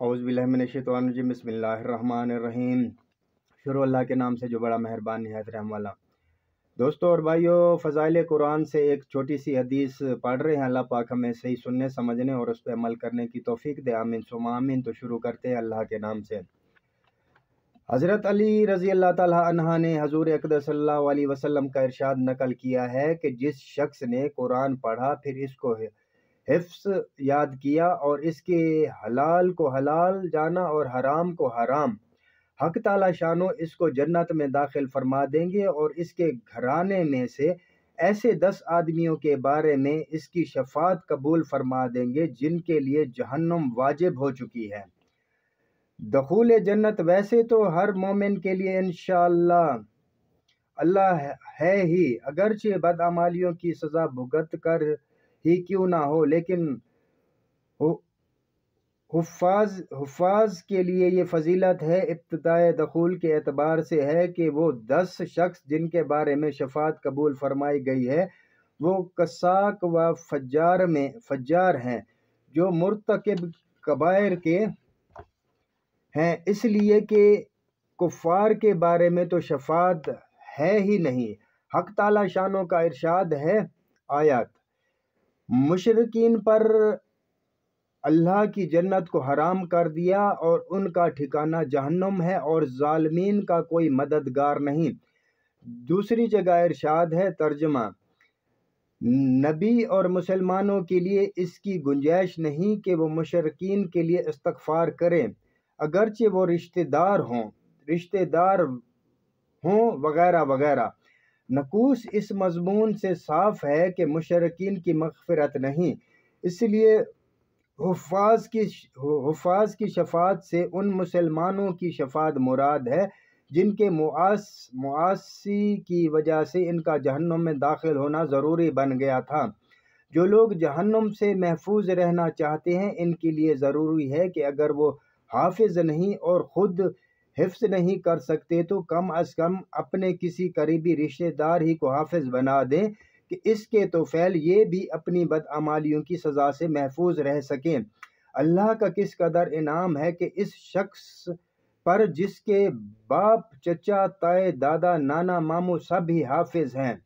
औज़ु बिल्लाहि मिनश्शैतानिर्रजीम बिस्मिल्लाहिर्रहमानिर्रहीम। शुरू अल्लाह के नाम से जो बड़ा मेहरबान निहायत रहम वाला। दोस्तों और भाइयों, फ़ज़ाइल कुरान से एक छोटी सी हदीस पढ़ रहे हैं। अल्लाह पाक हमें सही सुनने, समझने और उस पर अमल करने की तौफीक दे। आमीन सुम्मा आमीन। तो शुरू करते हैं अल्लाह के नाम से। हज़रत अली रज़ी अल्लाह ताला अन्हा ने हज़ूर अक़दस सल्लल्लाहु अलैहि वसल्लम का इरशाद नकल किया है कि जिस शख्स ने कुरान पढ़ा फिर इसको हिफ्ज़ याद किया और इसके हलाल को हलाल जाना और हराम को हराम, हक ताला शानो इसको जन्नत में दाखिल फरमा देंगे और इसके घराने में से ऐसे 10 आदमियों के बारे में इसकी शफात कबूल फरमा देंगे जिनके लिए जहन्नुम वाजिब हो चुकी है। दखूल जन्नत वैसे तो हर मोमिन के लिए इंशाअल्लाह अल्लाह है ही, अगरचे बदअमालियों की सज़ा भुगत कर ही क्यों ना हो, लेकिन हुफ़ाज़ के लिए ये फजीलत है इब्तिदाए दखूल के एतबार से है कि वो 10 शख्स जिनके बारे में शफात कबूल फरमाई गई है वो कसाक व फज्जार हैं जो मुर्तकिब कबायर के हैं, इसलिए कि कुफ़ार के बारे में तो शफात है ही नहीं। हक ताला शानों का इरशाद है आयत, मुशरिकीन पर अल्लाह की जन्नत को हराम कर दिया और उनका ठिकाना जहन्नुम है और जालिमीन का कोई मददगार नहीं। दूसरी जगह इरशाद है, तर्जुमा, नबी और मुसलमानों के लिए इसकी गुंजाइश नहीं कि वो मुशरिकीन के लिए इस्तग़फ़ार करें, अगरचे वो रिश्तेदार हों वगैरह वगैरह। नकूस इस मज़मून से साफ है कि मुशरिकीन की मग़फ़िरत नहीं, इसलिए हुफ़ाज़ की शफ़ात से उन मुसलमानों की शफ़ात मुराद है जिनके मुआसी की वजह से इनका जहन्नुम में दाखिल होना ज़रूरी बन गया था। जो लोग जहन्नुम से महफूज रहना चाहते हैं, इनके लिए ज़रूरी है कि अगर वो हाफिज़ नहीं और ख़ुद हिफ्ज़ नहीं कर सकते तो कम अज़ कम अपने किसी करीबी रिश्तेदार ही को हाफिज़ बना दें कि इसके तोफ़ैल ये भी अपनी बदअमालियों की सज़ा से महफूज रह सकें। अल्लाह का किस कदर इनाम है कि इस शख्स पर जिसके बाप, चचा, ताए, दादा, नाना, मामू सब ही हाफिज़ हैं।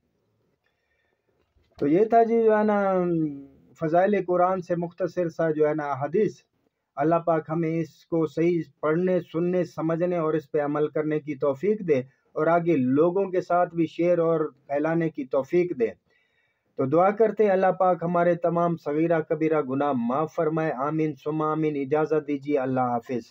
तो ये था जी जो है ना फ़ज़ाइल कुरान से मुख्तसर सा जो है ना हदीस। अल्लाह पाक हमें इसको सही पढ़ने, सुनने, समझने और इस पे अमल करने की तौफीक दे और आगे लोगों के साथ भी शेयर और फैलाने की तौफीक दे। तो दुआ करते हैं अल्लाह पाक हमारे तमाम सगीरा कबीरा गुनाह माफ़ फरमाए। आमीन सुम्मा आमीन। इजाज़त दीजिए। अल्लाह हाफिज़।